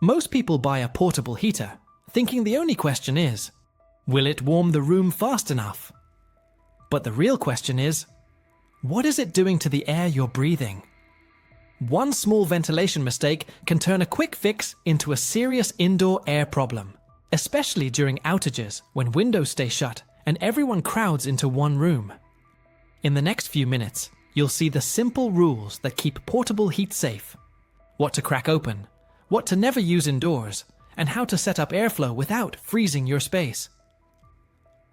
Most people buy a portable heater, thinking the only question is, will it warm the room fast enough? But the real question is, what is it doing to the air you're breathing? One small ventilation mistake can turn a quick fix into a serious indoor air problem, especially during outages when windows stay shut and everyone crowds into one room. In the next few minutes, you'll see the simple rules that keep portable heat safe, what to crack open, what to never use indoors, and how to set up airflow without freezing your space.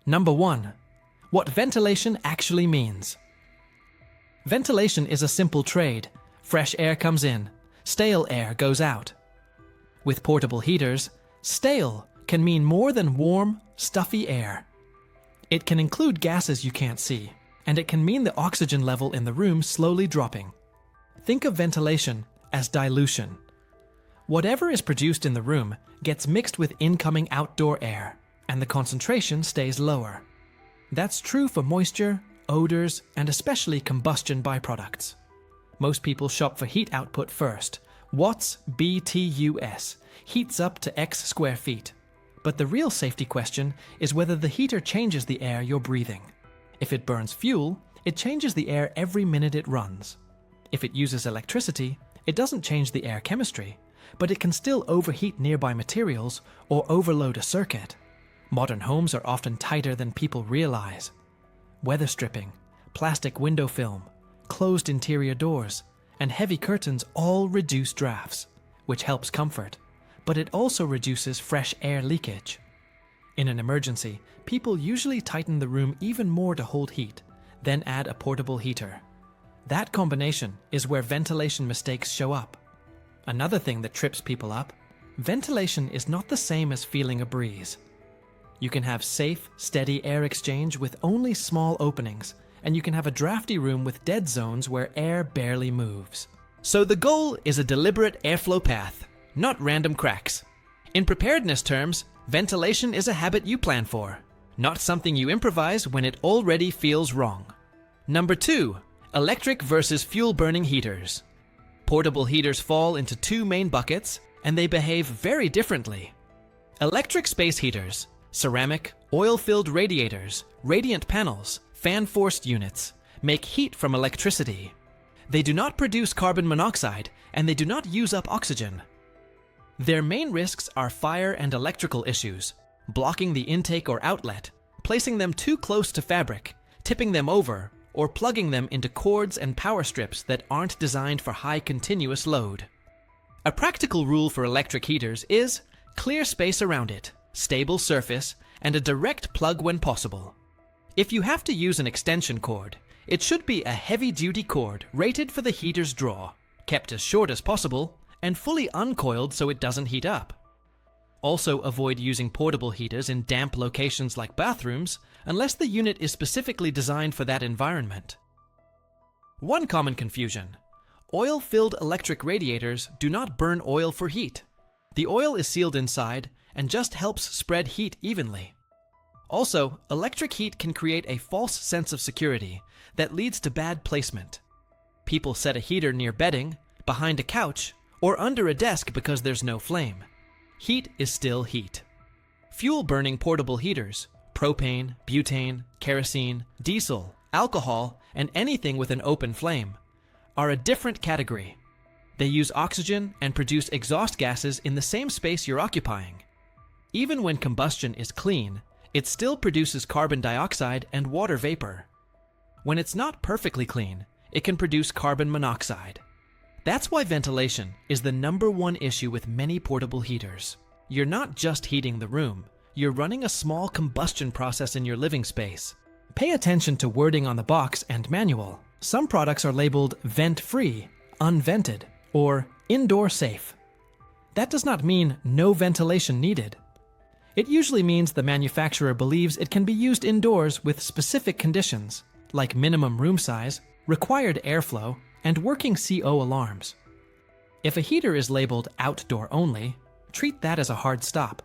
Number 1. What ventilation actually means. Ventilation is a simple trade. Fresh air comes in, stale air goes out. With portable heaters, stale can mean more than warm, stuffy air. It can include gases you can't see, and it can mean the oxygen level in the room slowly dropping. Think of ventilation as dilution. Whatever is produced in the room gets mixed with incoming outdoor air, and the concentration stays lower. That's true for moisture, odors, and especially combustion byproducts. Most people shop for heat output first. Watts BTUS heats up to X square feet. But the real safety question is whether the heater changes the air you're breathing. If it burns fuel, it changes the air every minute it runs. If it uses electricity, it doesn't change the air chemistry, but it can still overheat nearby materials or overload a circuit. Modern homes are often tighter than people realize. Weather stripping, plastic window film, closed interior doors, and heavy curtains all reduce drafts, which helps comfort, but it also reduces fresh air leakage. In an emergency, people usually tighten the room even more to hold heat, then add a portable heater. That combination is where ventilation mistakes show up. Another thing that trips people up, ventilation is not the same as feeling a breeze. You can have safe, steady air exchange with only small openings, and you can have a drafty room with dead zones where air barely moves. So the goal is a deliberate airflow path, not random cracks. In preparedness terms, ventilation is a habit you plan for, not something you improvise when it already feels wrong. Number 2, electric versus fuel-burning heaters. Portable heaters fall into two main buckets, and they behave very differently. Electric space heaters, ceramic, oil-filled radiators, radiant panels, fan-forced units, make heat from electricity. They do not produce carbon monoxide, and they do not use up oxygen. Their main risks are fire and electrical issues, blocking the intake or outlet, placing them too close to fabric, tipping them over, or plugging them into cords and power strips that aren't designed for high continuous load. A practical rule for electric heaters is clear space around it, stable surface, and a direct plug when possible. If you have to use an extension cord, it should be a heavy-duty cord rated for the heater's draw, kept as short as possible, and fully uncoiled so it doesn't heat up. Also avoid using portable heaters in damp locations like bathrooms unless the unit is specifically designed for that environment. One common confusion: oil-filled electric radiators do not burn oil for heat. The oil is sealed inside and just helps spread heat evenly. Also, electric heat can create a false sense of security that leads to bad placement. People set a heater near bedding, behind a couch, or under a desk because there's no flame. Heat is still heat. Fuel-burning portable heaters, propane, butane, kerosene, diesel, alcohol, and anything with an open flame, are a different category. They use oxygen and produce exhaust gases in the same space you're occupying. Even when combustion is clean, it still produces carbon dioxide and water vapor. When it's not perfectly clean, it can produce carbon monoxide. That's why ventilation is the #1 issue with many portable heaters. You're not just heating the room, you're running a small combustion process in your living space. Pay attention to wording on the box and manual. Some products are labeled vent-free, unvented, or indoor safe. That does not mean no ventilation needed. It usually means the manufacturer believes it can be used indoors with specific conditions, like minimum room size, required airflow, and working CO alarms. If a heater is labeled outdoor only, treat that as a hard stop.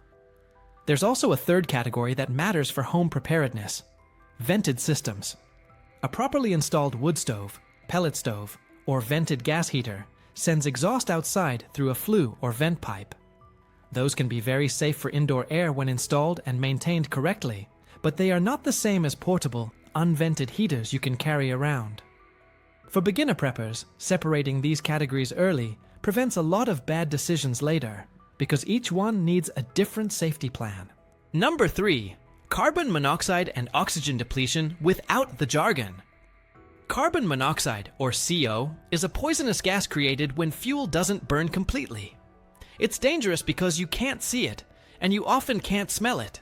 There's also a third category that matters for home preparedness: vented systems. A properly installed wood stove, pellet stove, or vented gas heater sends exhaust outside through a flue or vent pipe. Those can be very safe for indoor air when installed and maintained correctly, but they are not the same as portable, unvented heaters you can carry around. For beginner preppers, separating these categories early prevents a lot of bad decisions later, because each one needs a different safety plan. Number 3. Carbon monoxide and oxygen depletion without the jargon. Carbon monoxide, or CO, is a poisonous gas created when fuel doesn't burn completely. It's dangerous because you can't see it, and you often can't smell it.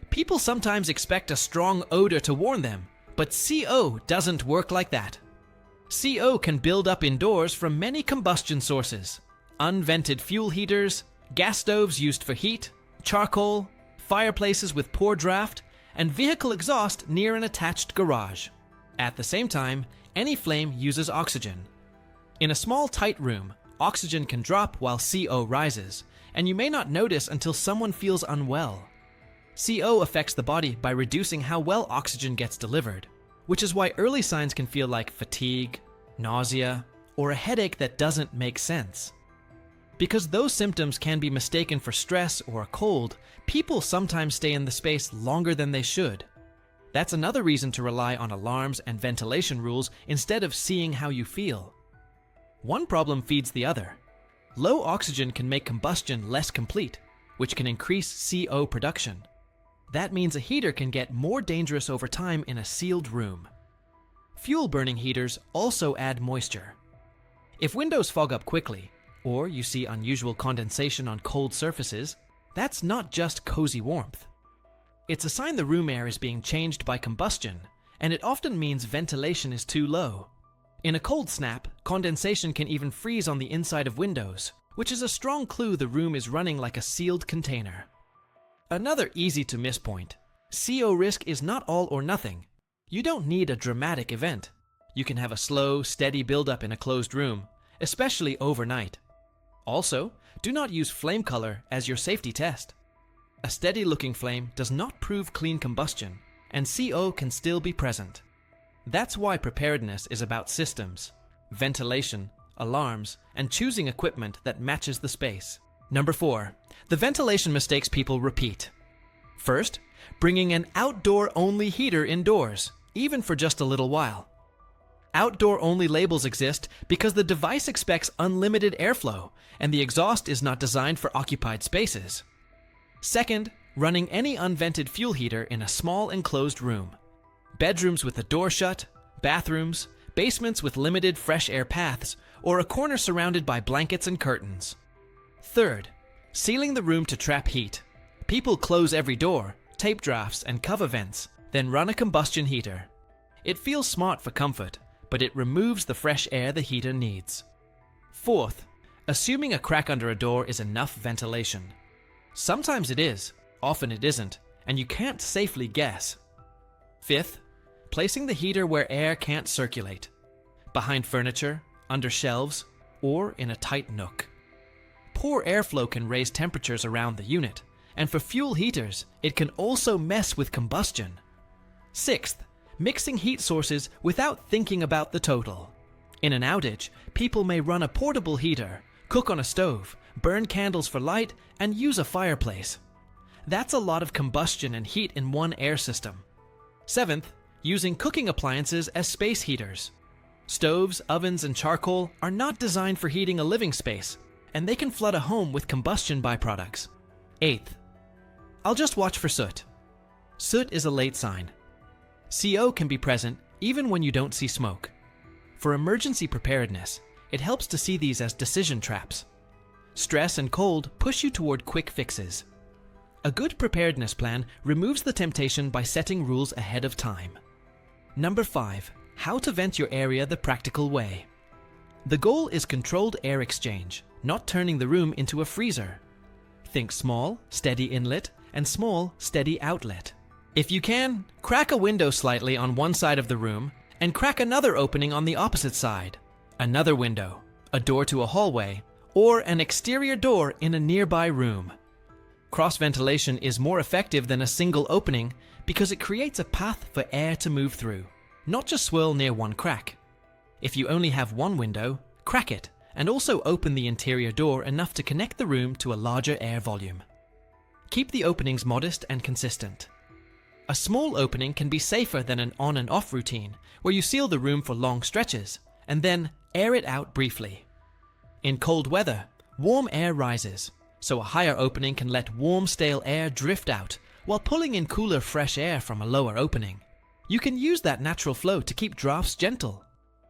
People sometimes expect a strong odor to warn them, but CO doesn't work like that. CO can build up indoors from many combustion sources: unvented fuel heaters, gas stoves used for heat, charcoal, fireplaces with poor draft, and vehicle exhaust near an attached garage. At the same time, any flame uses oxygen. In a small, tight room, oxygen can drop while CO rises, and you may not notice until someone feels unwell. CO affects the body by reducing how well oxygen gets delivered, which is why early signs can feel like fatigue, nausea, or a headache that doesn't make sense. Because those symptoms can be mistaken for stress or a cold, people sometimes stay in the space longer than they should. That's another reason to rely on alarms and ventilation rules instead of seeing how you feel. One problem feeds the other. Low oxygen can make combustion less complete, which can increase CO production. That means a heater can get more dangerous over time in a sealed room. Fuel-burning heaters also add moisture. If windows fog up quickly, or you see unusual condensation on cold surfaces, that's not just cozy warmth. It's a sign the room air is being changed by combustion, and it often means ventilation is too low. In a cold snap, condensation can even freeze on the inside of windows, which is a strong clue the room is running like a sealed container. Another easy-to-miss point: CO risk is not all or nothing. You don't need a dramatic event. You can have a slow, steady buildup in a closed room, especially overnight. Also, do not use flame color as your safety test. A steady-looking flame does not prove clean combustion, and CO can still be present. That's why preparedness is about systems, ventilation, alarms, and choosing equipment that matches the space. Number 4. The ventilation mistakes people repeat. First, bringing an outdoor-only heater indoors, even for just a little while. Outdoor-only labels exist because the device expects unlimited airflow, and the exhaust is not designed for occupied spaces. Second, running any unvented fuel heater in a small enclosed room. Bedrooms with the door shut, bathrooms, basements with limited fresh air paths, or a corner surrounded by blankets and curtains. Third, sealing the room to trap heat. People close every door, tape drafts, and cover vents, then run a combustion heater. It feels smart for comfort, but it removes the fresh air the heater needs. Fourth, assuming a crack under a door is enough ventilation. Sometimes it is, often it isn't, and you can't safely guess. Fifth, placing the heater where air can't circulate, behind furniture, under shelves, or in a tight nook. Poor airflow can raise temperatures around the unit, and for fuel heaters, it can also mess with combustion. Sixth, mixing heat sources without thinking about the total. In an outage, people may run a portable heater, cook on a stove, burn candles for light, and use a fireplace. That's a lot of combustion and heat in one air system. Seventh, using cooking appliances as space heaters. Stoves, ovens, and charcoal are not designed for heating a living space, and they can flood a home with combustion byproducts. Eighth, I'll just watch for soot. Soot is a late sign. CO can be present even when you don't see smoke. For emergency preparedness, it helps to see these as decision traps. Stress and cold push you toward quick fixes. A good preparedness plan removes the temptation by setting rules ahead of time. Number 5. How to vent your area the practical way. The goal is controlled air exchange, not turning the room into a freezer. Think small, steady inlet, and small, steady outlet. If you can, crack a window slightly on one side of the room, and crack another opening on the opposite side. Another window, a door to a hallway, or an exterior door in a nearby room. Cross ventilation is more effective than a single opening because it creates a path for air to move through, not just swirl near one crack. If you only have one window, crack it and also open the interior door enough to connect the room to a larger air volume. Keep the openings modest and consistent. A small opening can be safer than an on and off routine, where you seal the room for long stretches, and then air it out briefly. In cold weather, warm air rises, so a higher opening can let warm, stale air drift out, while pulling in cooler, fresh air from a lower opening. You can use that natural flow to keep drafts gentle.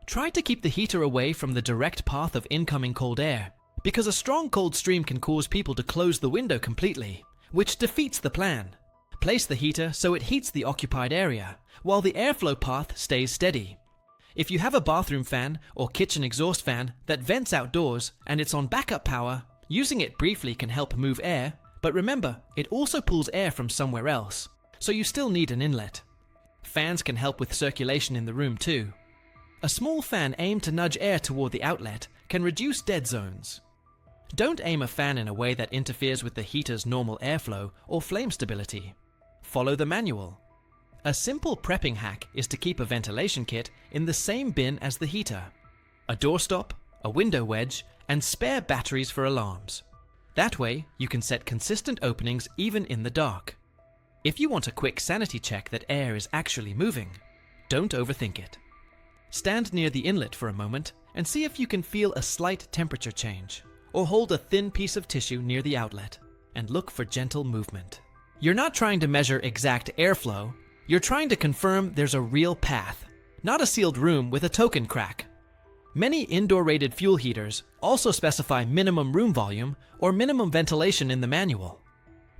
Try to keep the heater away from the direct path of incoming cold air, because a strong cold stream can cause people to close the window completely, which defeats the plan. Place the heater so it heats the occupied area, while the airflow path stays steady. If you have a bathroom fan or kitchen exhaust fan that vents outdoors and it's on backup power, using it briefly can help move air, but remember, it also pulls air from somewhere else, so you still need an inlet. Fans can help with circulation in the room too. A small fan aimed to nudge air toward the outlet can reduce dead zones. Don't aim a fan in a way that interferes with the heater's normal airflow or flame stability. Follow the manual. A simple prepping hack is to keep a ventilation kit in the same bin as the heater. A doorstop, a window wedge, and spare batteries for alarms. That way, you can set consistent openings even in the dark. If you want a quick sanity check that air is actually moving, don't overthink it. Stand near the inlet for a moment and see if you can feel a slight temperature change, or hold a thin piece of tissue near the outlet and look for gentle movement. You're not trying to measure exact airflow, you're trying to confirm there's a real path, not a sealed room with a token crack. Many indoor-rated fuel heaters also specify minimum room volume or minimum ventilation in the manual.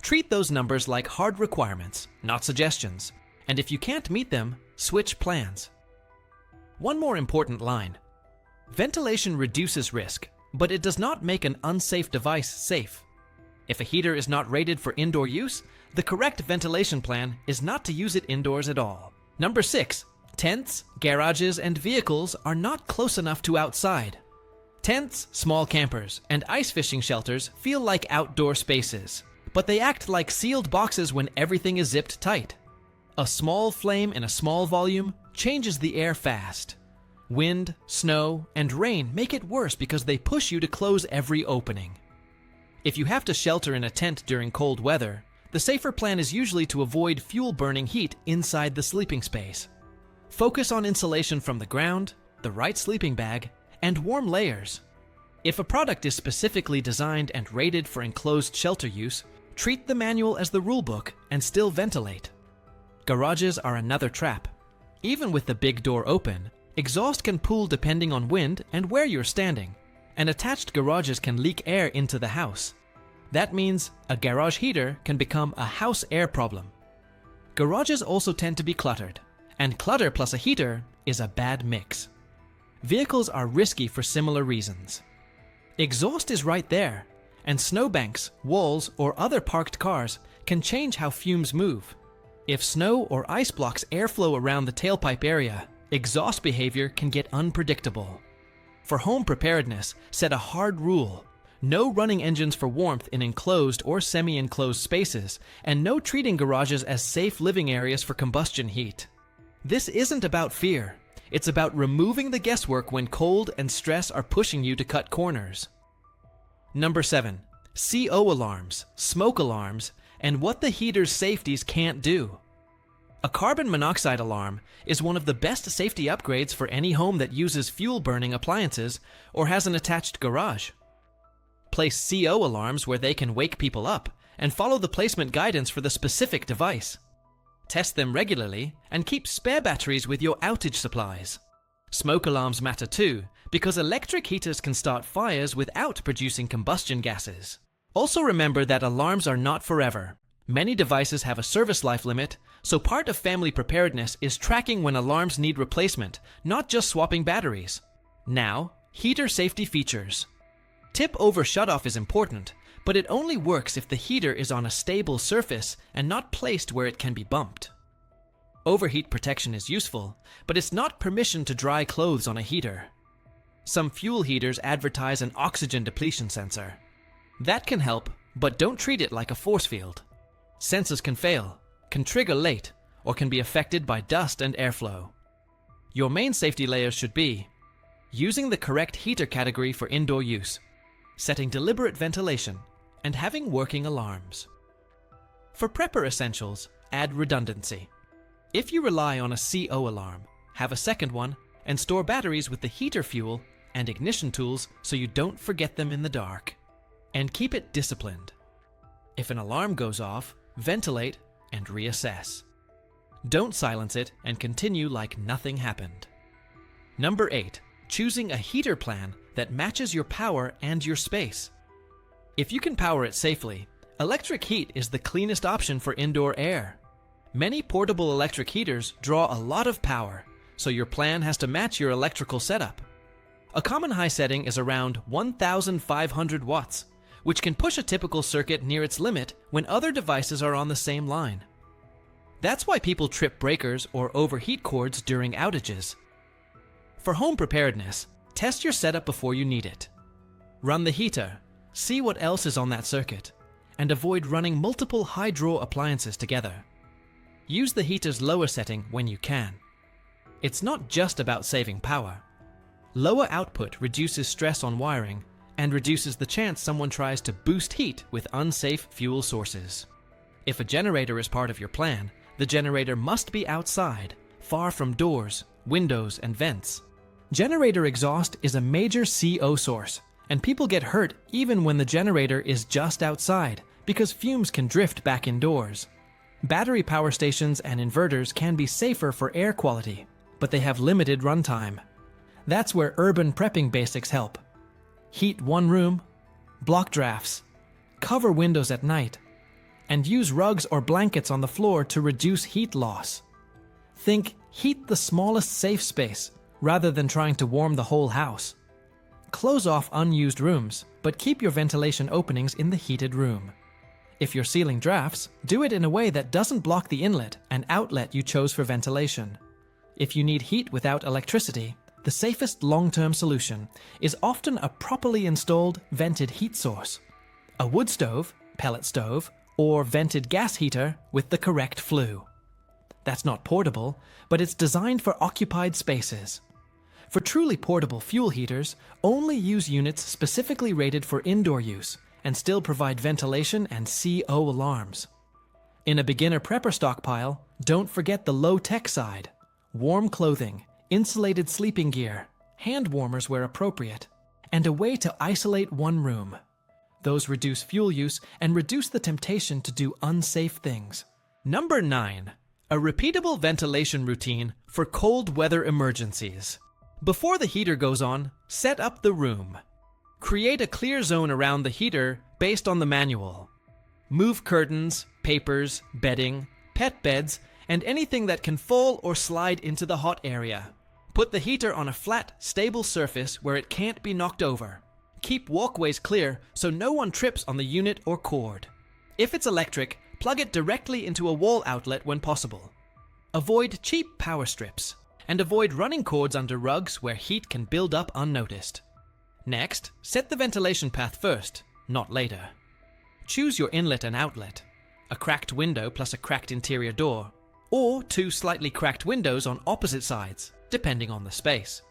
Treat those numbers like hard requirements, not suggestions, and if you can't meet them, switch plans. One more important line. Ventilation reduces risk, but it does not make an unsafe device safe. If a heater is not rated for indoor use, the correct ventilation plan is not to use it indoors at all. Number 6. Tents, garages, and vehicles are not close enough to outside. Tents, small campers, and ice fishing shelters feel like outdoor spaces, but they act like sealed boxes when everything is zipped tight. A small flame in a small volume changes the air fast. Wind, snow, and rain make it worse because they push you to close every opening. If you have to shelter in a tent during cold weather, the safer plan is usually to avoid fuel-burning heat inside the sleeping space. Focus on insulation from the ground, the right sleeping bag, and warm layers. If a product is specifically designed and rated for enclosed shelter use, treat the manual as the rulebook and still ventilate. Garages are another trap. Even with the big door open, exhaust can pool depending on wind and where you're standing, and attached garages can leak air into the house. That means a garage heater can become a house air problem. Garages also tend to be cluttered, and clutter plus a heater is a bad mix. Vehicles are risky for similar reasons. Exhaust is right there, and snowbanks, walls, or other parked cars can change how fumes move. If snow or ice blocks airflow around the tailpipe area, exhaust behavior can get unpredictable. For home preparedness, set a hard rule. No running engines for warmth in enclosed or semi-enclosed spaces, and no treating garages as safe living areas for combustion heat. This isn't about fear. It's about removing the guesswork when cold and stress are pushing you to cut corners. Number 7. CO alarms, smoke alarms, and what the heater's safeties can't do. A carbon monoxide alarm is one of the best safety upgrades for any home that uses fuel-burning appliances or has an attached garage. Place CO alarms where they can wake people up and follow the placement guidance for the specific device. Test them regularly and keep spare batteries with your outage supplies. Smoke alarms matter too, because electric heaters can start fires without producing combustion gases. Also remember that alarms are not forever. Many devices have a service life limit, so part of family preparedness is tracking when alarms need replacement, not just swapping batteries. Now, heater safety features. Tip over shutoff is important, but it only works if the heater is on a stable surface and not placed where it can be bumped. Overheat protection is useful, but it's not permission to dry clothes on a heater. Some fuel heaters advertise an oxygen depletion sensor. That can help, but don't treat it like a force field. Sensors can fail, can trigger late, or can be affected by dust and airflow. Your main safety layers should be using the correct heater category for indoor use, setting deliberate ventilation, and having working alarms. For prepper essentials, add redundancy. If you rely on a CO alarm, have a second one and store batteries with the heater fuel and ignition tools so you don't forget them in the dark. And keep it disciplined. If an alarm goes off, ventilate and reassess. Don't silence it and continue like nothing happened. Number 8. Choosing a heater plan that matches your power and your space. If you can power it safely, electric heat is the cleanest option for indoor air. Many portable electric heaters draw a lot of power, so your plan has to match your electrical setup. A common high setting is around 1,500 watts, which can push a typical circuit near its limit when other devices are on the same line. That's why people trip breakers or overheat cords during outages. For home preparedness, test your setup before you need it. Run the heater, see what else is on that circuit, and avoid running multiple high-draw appliances together. Use the heater's lower setting when you can. It's not just about saving power. Lower output reduces stress on wiring and reduces the chance someone tries to boost heat with unsafe fuel sources. If a generator is part of your plan, the generator must be outside, far from doors, windows, and vents. Generator exhaust is a major CO source, and people get hurt even when the generator is just outside because fumes can drift back indoors. Battery power stations and inverters can be safer for air quality, but they have limited runtime. That's where urban prepping basics help. Heat one room, block drafts, cover windows at night, and use rugs or blankets on the floor to reduce heat loss. Think heat the smallest safe space rather than trying to warm the whole house. Close off unused rooms, but keep your ventilation openings in the heated room. If you're sealing drafts, do it in a way that doesn't block the inlet and outlet you chose for ventilation. If you need heat without electricity, the safest long-term solution is often a properly installed vented heat source. A wood stove, pellet stove, or vented gas heater with the correct flue. That's not portable, but it's designed for occupied spaces. For truly portable fuel heaters, only use units specifically rated for indoor use and still provide ventilation and CO alarms. In a beginner prepper stockpile, don't forget the low-tech side. Warm clothing, insulated sleeping gear, hand warmers where appropriate, and a way to isolate one room. Those reduce fuel use and reduce the temptation to do unsafe things. Number 9. A repeatable ventilation routine for cold weather emergencies. Before the heater goes on, set up the room. Create a clear zone around the heater based on the manual. Move curtains, papers, bedding, pet beds, and anything that can fall or slide into the hot area. Put the heater on a flat, stable surface where it can't be knocked over. Keep walkways clear so no one trips on the unit or cord. If it's electric, plug it directly into a wall outlet when possible. Avoid cheap power strips, and avoid running cords under rugs where heat can build up unnoticed. Next, set the ventilation path first, not later. Choose your inlet and outlet, a cracked window plus a cracked interior door, or 2 slightly cracked windows on opposite sides, depending on the space.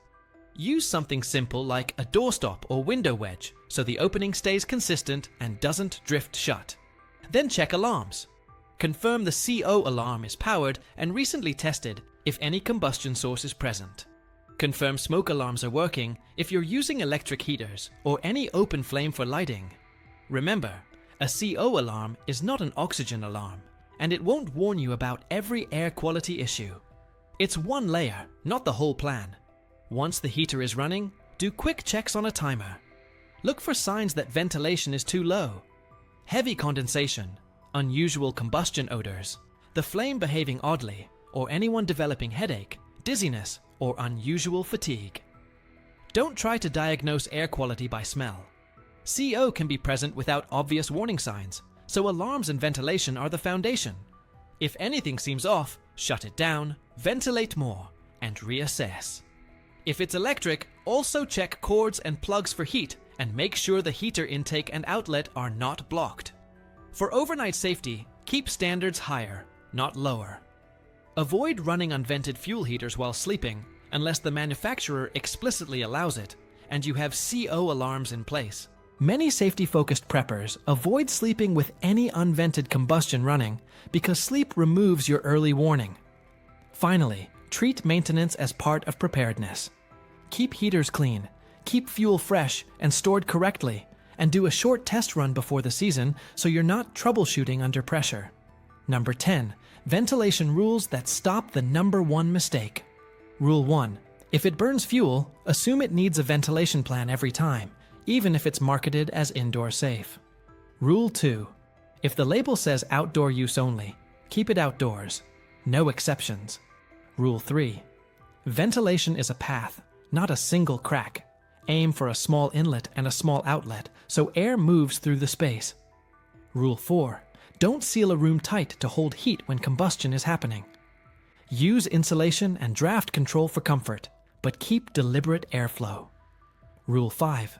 Use something simple like a doorstop or window wedge so the opening stays consistent and doesn't drift shut. Then check alarms. Confirm the CO alarm is powered and recently tested if any combustion source is present. Confirm smoke alarms are working if you're using electric heaters or any open flame for lighting. Remember, a CO alarm is not an oxygen alarm, and it won't warn you about every air quality issue. It's one layer, not the whole plan. Once the heater is running, do quick checks on a timer. Look for signs that ventilation is too low. Heavy condensation, unusual combustion odors, the flame behaving oddly, or anyone developing headache, dizziness, or unusual fatigue. Don't try to diagnose air quality by smell. CO can be present without obvious warning signs, so alarms and ventilation are the foundation. If anything seems off, shut it down, ventilate more, and reassess. If it's electric, also check cords and plugs for heat and make sure the heater intake and outlet are not blocked. For overnight safety, keep standards higher, not lower. Avoid running unvented fuel heaters while sleeping unless the manufacturer explicitly allows it, and you have CO alarms in place. Many safety-focused preppers avoid sleeping with any unvented combustion running because sleep removes your early warning. Finally, treat maintenance as part of preparedness. Keep heaters clean, keep fuel fresh and stored correctly, and do a short test run before the season so you're not troubleshooting under pressure. Number 10. Ventilation rules that stop the number one mistake. Rule 1. If it burns fuel, assume it needs a ventilation plan every time, even if it's marketed as indoor safe. Rule 2. If the label says outdoor use only, keep it outdoors. No exceptions. Rule 3. Ventilation is a path, not a single crack. Aim for a small inlet and a small outlet so air moves through the space. Rule 4. Don't seal a room tight to hold heat when combustion is happening. Use insulation and draft control for comfort, but keep deliberate airflow. Rule 5.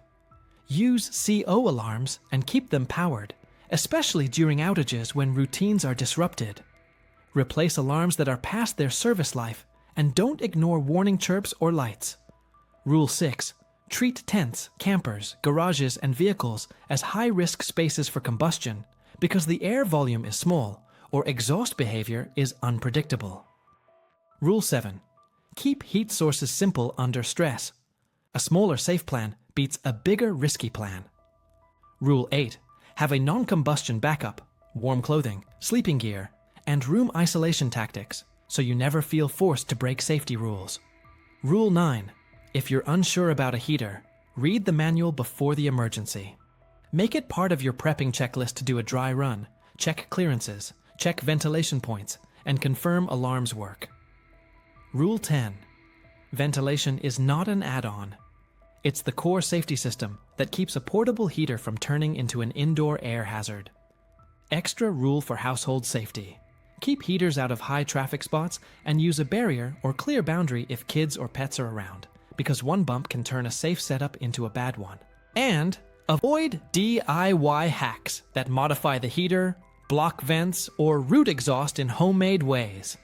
Use CO alarms and keep them powered, especially during outages when routines are disrupted. Replace alarms that are past their service life and don't ignore warning chirps or lights. Rule 6. Treat tents, campers, garages, and vehicles as high-risk spaces for combustion because the air volume is small or exhaust behavior is unpredictable. Rule 7. Keep heat sources simple under stress. A smaller safe plan beats a bigger risky plan. Rule 8. Have a non-combustion backup, warm clothing, sleeping gear, and room isolation tactics so you never feel forced to break safety rules. Rule 9. If you're unsure about a heater, read the manual before the emergency. Make it part of your prepping checklist to do a dry run, check clearances, check ventilation points, and confirm alarms work. Rule 10. Ventilation is not an add-on. It's the core safety system that keeps a portable heater from turning into an indoor air hazard. Extra rule for household safety. Keep heaters out of high traffic spots and use a barrier or clear boundary if kids or pets are around, because one bump can turn a safe setup into a bad one. And avoid DIY hacks that modify the heater, block vents, or root exhaust in homemade ways.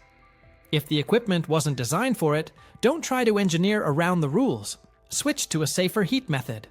If the equipment wasn't designed for it, don't try to engineer around the rules. Switch to a safer heat method.